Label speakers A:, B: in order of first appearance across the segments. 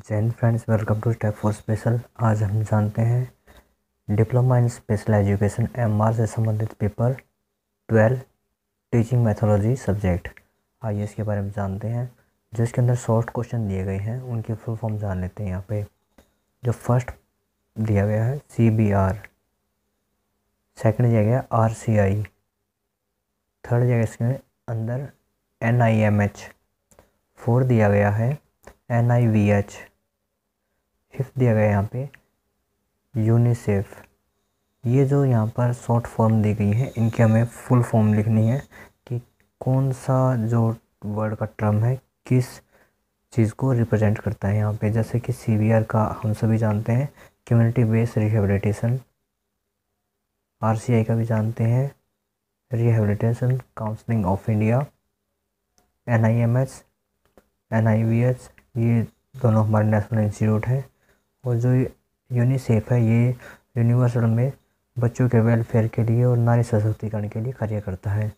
A: जय हिंद friends, welcome to step for special. आज हम जानते हैं diploma in special education MR से संबंधित पेपर 12 टीचिंग मैथोलॉजी सब्जेक्ट। आइए इसके बारे में जानते हैं। जो इसके अंदर शॉर्ट क्वेश्चन दिए गए हैं उनकी फुल फॉर्म जान लेते हैं। यहाँ पे जो फर्स्ट दिया गया है CBR, सेकंड दिया गया RCI, थर्ड दिया गया इसके अंदर NIMH, फोर्थ दिया गया है NIVH, फिफ्थ दिया गया यहाँ पे यूनिसेफ। ये जो यहाँ पर शॉर्ट फॉर्म दी गई है इनकी हमें फुल फॉर्म लिखनी है कि कौन सा जो वर्ड का टर्म है किस चीज़ को रिप्रेजेंट करता है यहाँ पे। जैसे कि CBR का हम सभी जानते हैं कम्युनिटी बेस्ड रिहेबिलिटेशन, RCI का भी जानते हैं rehabilitation counselling of India, NIMH, NIVH ये दोनों हमारे नेशनल इंस्टीट्यूट हैं, और जो यूनिसेफ है ये यूनिवर्सल में बच्चों के वेलफेयर के लिए और नारी सशक्तिकरण के लिए कार्य करता है।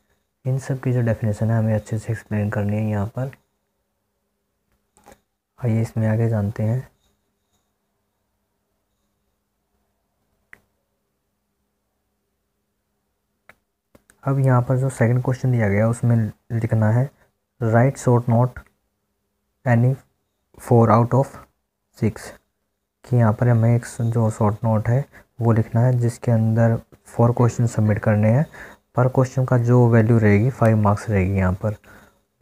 A: इन सब की जो डेफिनेशन है हमें अच्छे से एक्सप्लेन करनी है यहाँ पर। आइए इसमें आगे जानते हैं। अब यहाँ पर जो सेकंड क्वेश्चन दिया गया उसमें लिखना है right short note any 4 out of 6, कि यहाँ पर हमें एक जो शॉर्ट नोट है वो लिखना है जिसके अंदर 4 क्वेश्चन सबमिट करने हैं। पर क्वेश्चन का जो वैल्यू रहेगी 5 मार्क्स रहेगी यहाँ पर।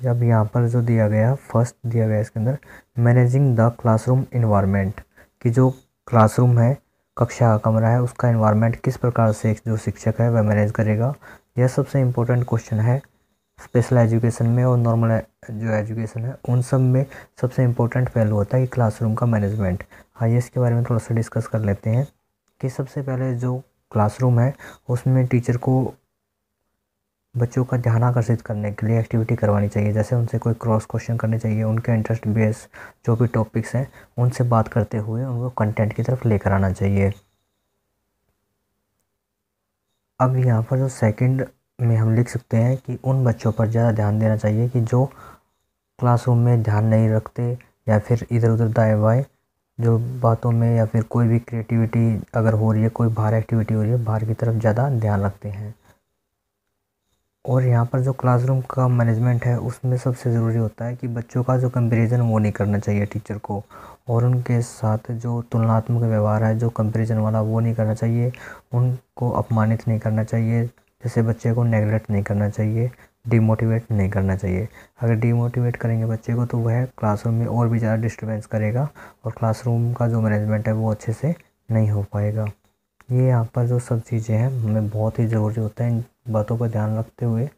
A: जब यहाँ पर जो दिया गया फर्स्ट दिया गया इसके अंदर मैनेजिंग द क्लासरूम इन्वायरमेंट, कि जो क्लासरूम है कक्षा का कमरा है उसका इन्वायरमेंट किस प्रकार से जो शिक्षक है वह मैनेज करेगा। यह सबसे इम्पोर्टेंट क्वेश्चन है स्पेशल एजुकेशन में और नॉर्मल जो एजुकेशन है उन सब में सबसे इम्पोर्टेंट पहलू होता है कि क्लासरूम का मैनेजमेंट। आइए इसके बारे में थोड़ा सा डिस्कस कर लेते हैं कि सबसे पहले जो क्लासरूम है उसमें टीचर को बच्चों का ध्यान आकर्षित करने के लिए एक्टिविटी करवानी चाहिए। जैसे उनसे कोई क्रॉस क्वेश्चन करने चाहिए, उनके इंटरेस्ट बेस जो भी टॉपिक्स हैं उनसे बात करते हुए उनको कंटेंट की तरफ लेकर आना चाहिए। अब यहाँ पर जो सेकंड में हम लिख सकते हैं कि उन बच्चों पर ज़्यादा ध्यान देना चाहिए कि जो क्लासरूम में ध्यान नहीं रखते या फिर इधर उधर दाएं बाएं जो बातों में या फिर कोई भी क्रिएटिविटी अगर हो रही है, कोई बाहर एक्टिविटी हो रही है, बाहर की तरफ ज़्यादा ध्यान रखते हैं। और यहाँ पर जो क्लासरूम का मैनेजमेंट है उसमें सबसे ज़रूरी होता है कि बच्चों का जो कंपैरिजन वो नहीं करना चाहिए टीचर को, और उनके साथ जो तुलनात्मक व्यवहार है जो कंपैरिजन वाला वो नहीं करना चाहिए। उनको अपमानित नहीं करना चाहिए, जैसे बच्चे को नेगलेक्ट नहीं करना चाहिए, डिमोटिवेट नहीं करना चाहिए। अगर डिमोटिवेट करेंगे बच्चे को तो वह क्लासरूम में और भी ज़्यादा डिस्टर्बेंस करेगा और क्लासरूम का जो मैनेजमेंट है वो अच्छे से नहीं हो पाएगा। ये यहाँ पर जो सब चीज़ें हैं हमें बहुत ही ज़रूरी होता है। इन बातों पर ध्यान रखते हुए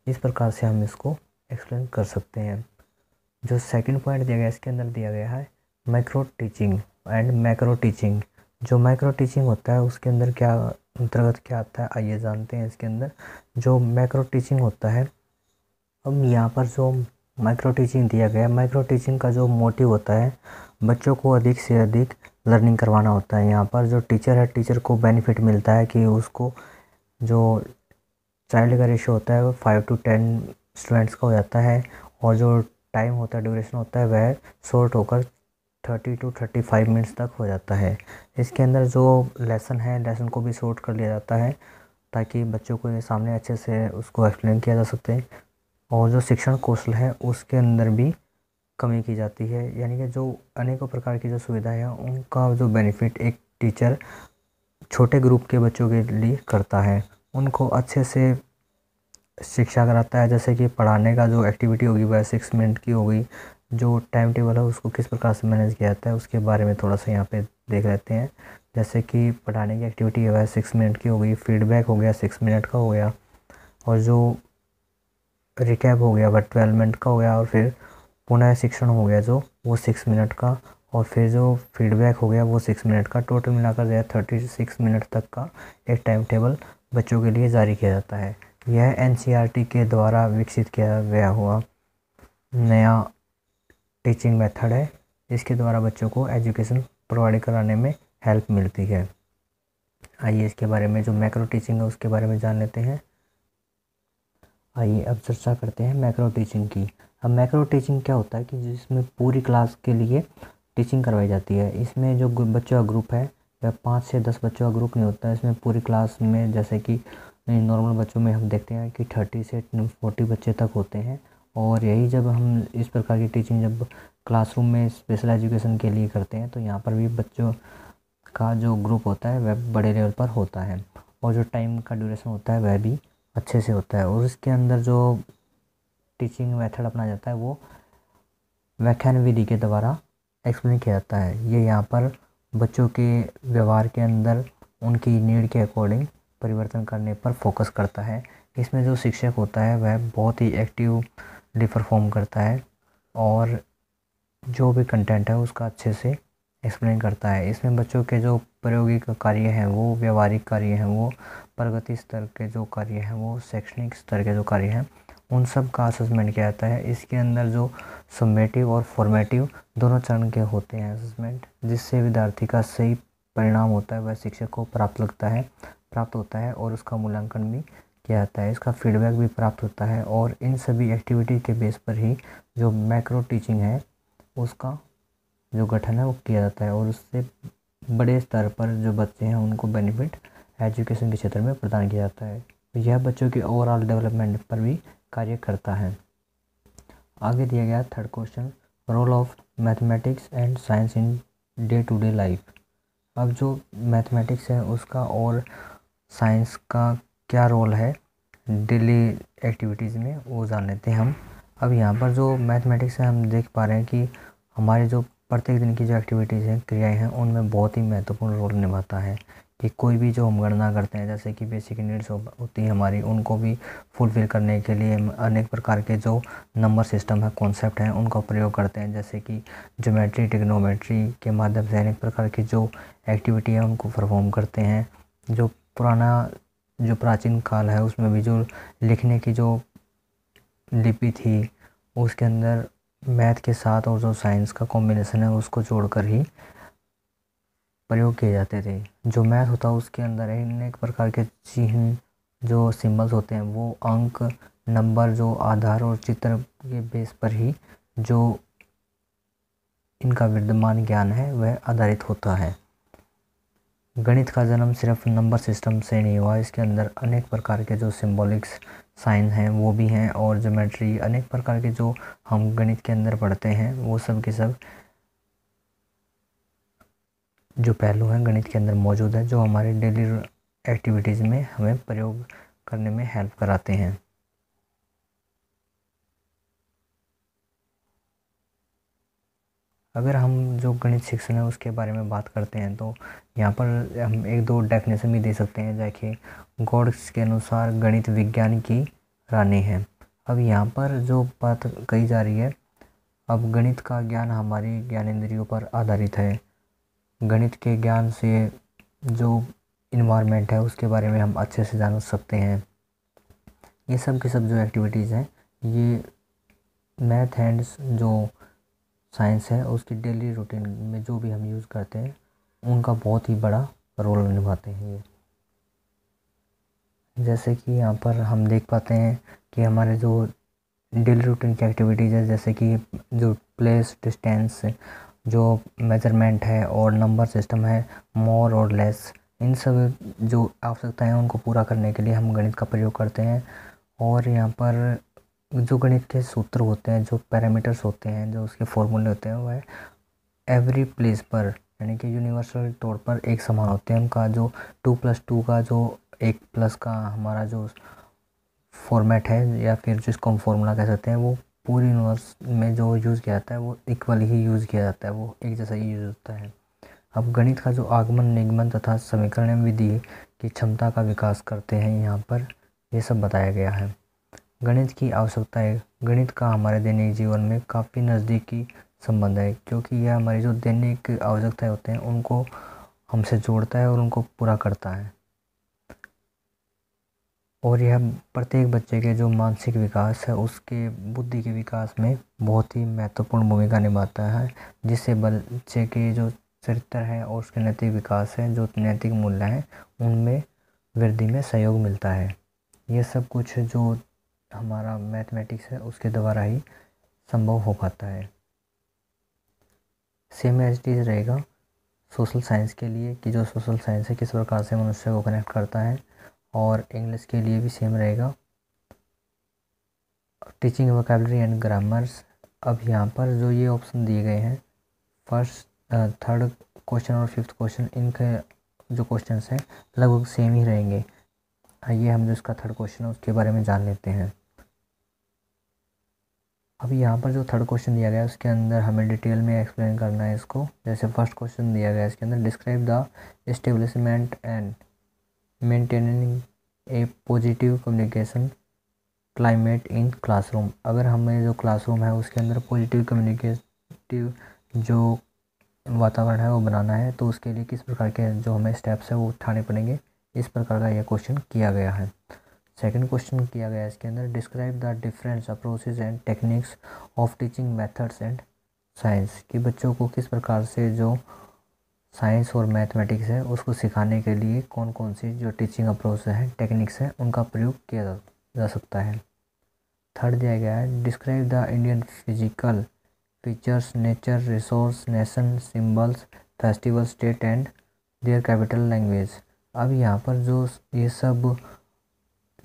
A: इस प्रकार से हम इसको एक्सप्लेन कर सकते हैं। जो सेकंड पॉइंट दिया गया इसके अंदर दिया गया है micro teaching and macro teaching. जो माइक्रो टीचिंग होता है उसके अंदर क्या अंतर्गत क्या आता है आइए जानते हैं। इसके अंदर जो मैक्रो टीचिंग होता है, अब यहाँ पर जो माइक्रो टीचिंग दिया गया है, माइक्रो टीचिंग का जो मोटिव होता है बच्चों को अधिक से अधिक लर्निंग करवाना होता है। यहाँ पर जो टीचर है टीचर को बेनिफिट मिलता है कि उसको जो चाइल्ड का रेशो होता है वो 5 to 10 स्टूडेंट्स का हो जाता है, और जो टाइम होता है ड्यूरेशन होता है वह शॉर्ट होकर 30 to 35 मिनट्स तक हो जाता है। इसके अंदर जो लेसन है लेसन को भी शॉर्ट कर लिया जाता है ताकि बच्चों को ये सामने अच्छे से उसको एक्सप्लेन किया जा सकते। और जो शिक्षण कौशल है उसके अंदर भी कमी की जाती है, यानी कि जो अनेकों प्रकार की जो सुविधाएं हैं उनका जो बेनिफिट एक टीचर छोटे ग्रुप के बच्चों के लिए करता है। उनको अच्छे से शिक्षा कराता है, जैसे कि पढ़ाने का जो एक्टिविटी होगी वह 6 मिनट की होगी, जो टाइम टेबल है उसको किस प्रकार से मैनेज किया जाता है उसके बारे में थोड़ा सा यहाँ पे देख लेते हैं। जैसे कि पढ़ाने की एक्टिविटी है वह 6 मिनट की होगी, फीडबैक हो गया 6 मिनट का हो गया, और जो रिकैप हो गया वह 12 मिनट का हो गया, और फिर पुनः शिक्षण हो गया जो वो 6 मिनट का, और फिर जो फीडबैक हो गया वो 6 मिनट का। टोटल मिलाकर जो है 36 मिनट तक का एक टाइम टेबल बच्चों के लिए जारी किया जाता है। यह NCERT के द्वारा विकसित किया गया हुआ नया टीचिंग मेथड है, जिसके द्वारा बच्चों को एजुकेशन प्रोवाइड कराने में हेल्प मिलती है। आइए इसके बारे में जो मैक्रो टीचिंग है उसके बारे में जान लेते हैं। आइए अब चर्चा करते हैं मैक्रो टीचिंग की। अब मैक्रो टीचिंग क्या होता है कि जिसमें पूरी क्लास के लिए टीचिंग करवाई जाती है। इसमें जो बच्चों का ग्रुप है वह 5 से 10 बच्चों का ग्रुप नहीं होता है। इसमें पूरी क्लास में, जैसे कि नॉर्मल बच्चों में हम देखते हैं कि 30 से 40 बच्चे तक होते हैं। और यही जब हम इस प्रकार की टीचिंग जब क्लासरूम में स्पेशल एजुकेशन के लिए करते हैं तो यहाँ पर भी बच्चों का जो ग्रुप होता है वह बड़े लेवल पर होता है, और जो टाइम का ड्यूरेशन होता है वह भी अच्छे से होता है। और इसके अंदर जो टीचिंग मेथड अपनाया जाता है वो व्याख्यान विधि के द्वारा एक्सप्लेन किया जाता है। ये यहाँ पर बच्चों के व्यवहार के अंदर उनकी नीड के अकॉर्डिंग परिवर्तन करने पर फोकस करता है। इसमें जो शिक्षक होता है वह बहुत ही एक्टिवली परफॉर्म करता है और जो भी कंटेंट है उसका अच्छे से एक्सप्लेन करता है। इसमें बच्चों के जो प्रायोगिक कार्य हैं, वो व्यवहारिक कार्य हैं, वो प्रगति स्तर के जो कार्य हैं, वो शैक्षणिक स्तर के जो कार्य हैं, उन सब का असेसमेंट किया जाता है। इसके अंदर जो समेटिव और फॉर्मेटिव दोनों चरण के होते हैं असेसमेंट, जिससे विद्यार्थी का सही परिणाम होता है वह शिक्षक को प्राप्त होता है और उसका मूल्यांकन भी किया जाता है। इसका फीडबैक भी प्राप्त होता है और इन सभी एक्टिविटी के बेस पर ही जो मैक्रो टीचिंग है उसका जो गठन है वो किया जाता है और उससे बड़े स्तर पर जो बच्चे हैं उनको बेनिफिट एजुकेशन के क्षेत्र में प्रदान किया जाता है। यह बच्चों के ओवरऑल डेवलपमेंट पर भी कार्य करता है। आगे दिया गया third question, role of mathematics and science in day to day life. अब जो मैथमेटिक्स है उसका और साइंस का क्या रोल है डेली एक्टिविटीज़ में, वो जान लेते हैं हम। अब यहाँ पर जो मैथमेटिक्स है हम देख पा रहे हैं कि हमारे जो प्रत्येक दिन की जो एक्टिविटीज़ हैं, क्रियाएं हैं, उनमें बहुत ही महत्वपूर्ण रोल निभाता है। कि कोई भी जो हम गणना करते हैं, जैसे कि बेसिक नीड्स होती है हमारी, उनको भी फुलफिल करने के लिए अनेक प्रकार के जो नंबर सिस्टम है, कॉन्सेप्ट हैं, उनका प्रयोग करते हैं। जैसे कि ज्योमेट्री, ट्रिग्नोमेट्री के माध्यम से अनेक प्रकार की जो एक्टिविटी है उनको परफॉर्म करते हैं। जो प्राचीन काल है उसमें भी जो लिखने की जो लिपि थी उसके अंदर मैथ के साथ और जो साइंस का कॉम्बिनेशन है उसको जोड़कर ही प्रयोग किए जाते थे। जो मैथ होता है उसके अंदर अनेक प्रकार के चिन्ह, जो सिंबल्स होते हैं, वो अंक, नंबर, जो आधार और चित्र के बेस पर ही जो इनका विद्यमान ज्ञान है वह आधारित होता है। गणित का जन्म सिर्फ नंबर सिस्टम से नहीं हुआ, इसके अंदर अनेक प्रकार के जो सिंबॉलिक्स साइन हैं वो भी हैं, और ज्योमेट्री, अनेक प्रकार के जो हम गणित के अंदर पढ़ते हैं वो सब के सब जो पहलू हैं गणित के अंदर मौजूद है, जो हमारे डेली एक्टिविटीज़ में हमें प्रयोग करने में हेल्प कराते हैं। अगर हम जो गणित शिक्षण है उसके बारे में बात करते हैं तो यहाँ पर हम एक दो डेफिनेशन भी दे सकते हैं। देखिए, गॉड्स के अनुसार गणित विज्ञान की रानी है। अब यहाँ पर जो बात कही जा रही है, अब गणित का ज्ञान हमारी ज्ञानेंद्रियों पर आधारित है। गणित के ज्ञान से जो इन्वायरमेंट है उसके बारे में हम अच्छे से जान सकते हैं। ये सब की सब जो एक्टिविटीज़ हैं, ये मैथ एंड जो साइंस है उसकी डेली रूटीन में जो भी हम यूज़ करते हैं उनका बहुत ही बड़ा रोल निभाते हैं ये। जैसे कि यहाँ पर हम देख पाते हैं कि हमारे जो डेली रूटीन की एक्टिविटीज़ है, जैसे कि जो प्लेस, डिस्टेंस, जो मेजरमेंट है और नंबर सिस्टम है, मोर और लेस, इन सब जो आवश्यकताएं हैं उनको पूरा करने के लिए हम गणित का प्रयोग करते हैं। और यहाँ पर जो गणित के सूत्र होते हैं, जो पैरामीटर्स होते हैं, जो उसके फॉर्मूले होते हैं, वह एवरी प्लेस पर यानी कि यूनिवर्सल तौर पर एक समान होते हैं। उनका जो 2+2 का जो 1+ का हमारा जो फॉर्मेट है, या फिर जिसको हम फॉर्मूला कह सकते हैं, वो पूरी यूनिवर्स में जो यूज़ किया जाता है वो इक्वल ही यूज़ किया जाता है, वो एक जैसा ही यूज़ होता है। अब गणित का जो आगमन, निगमन तथा समीकरण विधि की क्षमता का विकास करते हैं, यहाँ पर ये सब बताया गया है। गणित की आवश्यकताएं, गणित का हमारे दैनिक जीवन में काफ़ी नज़दीकी संबंध है, क्योंकि यह हमारी जो दैनिक आवश्यकताएं होते हैं उनको हमसे जोड़ता है और उनको पूरा करता है। और यह प्रत्येक बच्चे के जो मानसिक विकास है, उसके बुद्धि के विकास में बहुत ही महत्वपूर्ण भूमिका निभाता है, जिससे बच्चे के जो चरित्र है और उसके नैतिक विकास है, जो नैतिक मूल्य हैं, उनमें वृद्धि में सहयोग मिलता है। ये सब कुछ जो हमारा मैथमेटिक्स है उसके द्वारा ही संभव हो पाता है। सेम एज इट इज़ रहेगा सोशल साइंस के लिए कि जो सोशल साइंस है किस प्रकार से मनुष्य को कनेक्ट करता है, और इंग्लिश के लिए भी सेम रहेगा, टीचिंग वोकेबलरी एंड ग्रामर्स। अब यहाँ पर जो ये ऑप्शन दिए गए हैं, फर्स्ट थर्ड क्वेश्चन और फिफ्थ क्वेश्चन, इनके जो क्वेश्चन हैं लगभग सेम ही रहेंगे। आइए हम जो इसका थर्ड क्वेश्चन है उसके बारे में जान लेते हैं। अभी यहाँ पर जो थर्ड क्वेश्चन दिया गया है उसके अंदर हमें डिटेल में एक्सप्लेन करना है इसको। जैसे फर्स्ट क्वेश्चन दिया गया है इसके अंदर, describe the establishment and maintaining A positive communication climate in classroom. अगर हमें जो क्लासरूम है उसके अंदर पॉजिटिव कम्युनिकेटिव जो वातावरण है वो बनाना है, तो उसके लिए किस प्रकार के जो हमें स्टेप्स है वो उठाने पड़ेंगे, इस प्रकार का यह क्वेश्चन किया गया है। सेकंड क्वेश्चन किया गया है इसके अंदर, describe the difference approaches and techniques of teaching methods and science, कि बच्चों को किस प्रकार से जो साइंस और मैथमेटिक्स है उसको सिखाने के लिए कौन कौन सी जो टीचिंग अप्रोच है, टेक्निक्स है, उनका प्रयोग किया जा सकता है। थर्ड दिया गया है, describe the Indian physical features, nature, resource, nation, symbols, festival, state and their capital language. अब यहाँ पर जो ये सब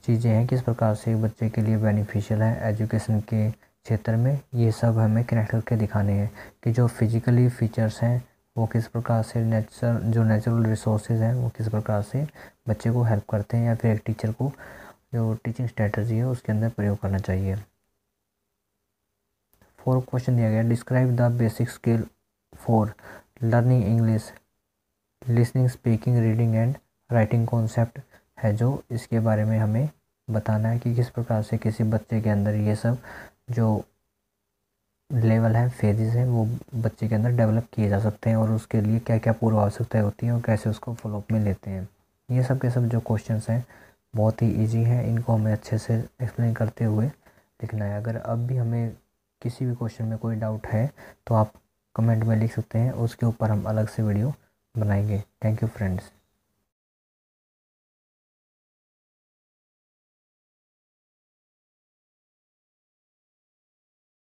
A: चीज़ें हैं किस प्रकार से बच्चे के लिए बेनिफिशियल है एजुकेशन के क्षेत्र में, ये सब हमें कनेक्ट करके दिखाने हैं कि जो फिजिकली फीचर्स हैं वो किस प्रकार से, नेचुरल रिसोर्सेज हैं वो किस प्रकार से बच्चे को हेल्प करते हैं, या फिर एक टीचर को जो टीचिंग स्ट्रेटजी है उसके अंदर प्रयोग करना चाहिए। फोर्थ क्वेश्चन दिया गया, describe the basic skill for learning English, listening, speaking, reading and writing concept है जो इसके बारे में हमें बताना है कि किस प्रकार से किसी बच्चे के अंदर ये सब जो लेवल है, फेजेस हैं, वो बच्चे के अंदर डेवलप किए जा सकते हैं और उसके लिए क्या क्या पूर्व आवश्यकताएं होती हैं और कैसे उसको फॉलोअप में लेते हैं। ये सब के सब जो क्वेश्चंस हैं बहुत ही इजी हैं, इनको हमें अच्छे से एक्सप्लेन करते हुए लिखना है। अगर अब भी हमें किसी भी क्वेश्चन में कोई डाउट है तो आप कमेंट में लिख सकते हैं, उसके ऊपर हम अलग से वीडियो बनाएंगे। Thank you friends.